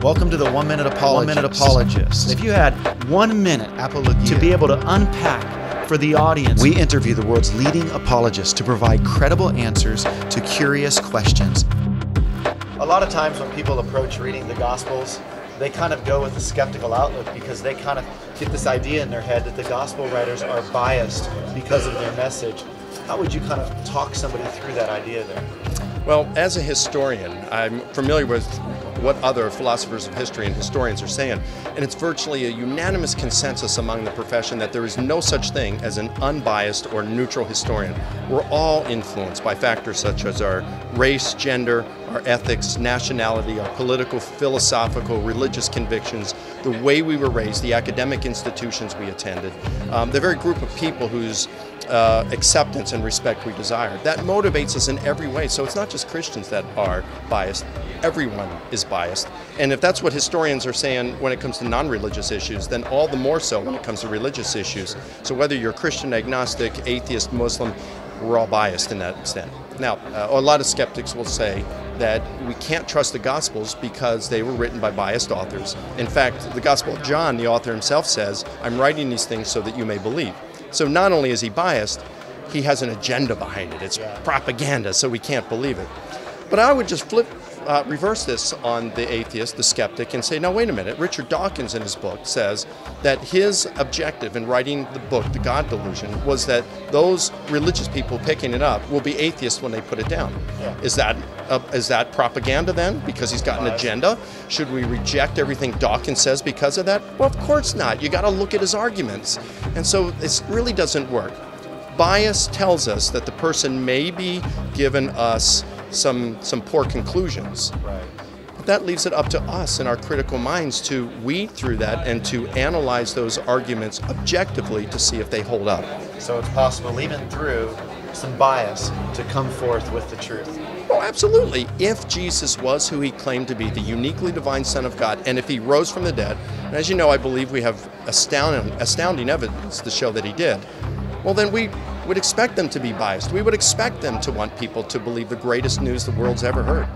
Welcome to the 1 Minute Apologist. If you had 1 minute to be able to unpack for the audience, we interview the world's leading apologists to provide credible answers to curious questions. A lot of times when people approach reading the Gospels, they kind of go with a skeptical outlook because they kind of get this idea in their head that the Gospel writers are biased because of their message. How would you kind of talk somebody through that idea there? Well, as a historian, I'm familiar with what other philosophers of history and historians are saying, and it's virtually a unanimous consensus among the profession that there is no such thing as an unbiased or neutral historian. We're all influenced by factors such as our race, gender, our ethics, nationality, our political, philosophical, religious convictions, the way we were raised, the academic institutions we attended, the very group of people whose acceptance and respect we desire. That motivates us in every way. So it's not just Christians that are biased. Everyone is biased. And if that's what historians are saying when it comes to non-religious issues, then all the more so when it comes to religious issues. So whether you're Christian, agnostic, atheist, Muslim, we're all biased in that extent. Now, a lot of skeptics will say that we can't trust the Gospels because they were written by biased authors. In fact, the Gospel of John, the author himself says, "I'm writing these things so that you may believe." So not only is he biased, he has an agenda behind it. It's propaganda, so we can't believe it. But I would just reverse this on the atheist, the skeptic, and say, no, wait a minute. Richard Dawkins in his book says that his objective in writing the book, The God Delusion, was that those religious people picking it up will be atheists when they put it down. Yeah. Is that propaganda then, because he's got an agenda? Should we reject everything Dawkins says because of that? Well, of course not. You got to look at his arguments. And so it really doesn't work. Bias tells us that the person may be giving us some poor conclusions. Right. But that leaves it up to us in our critical minds to weed through that and to analyze those arguments objectively to see if they hold up. So it's possible, even through some bias, to come forth with the truth. Oh, absolutely. If Jesus was who he claimed to be, the uniquely divine Son of God, and if he rose from the dead, and as you know, I believe we have astounding evidence to show that he did, well, then we would expect them to be biased. We would expect them to want people to believe the greatest news the world's ever heard.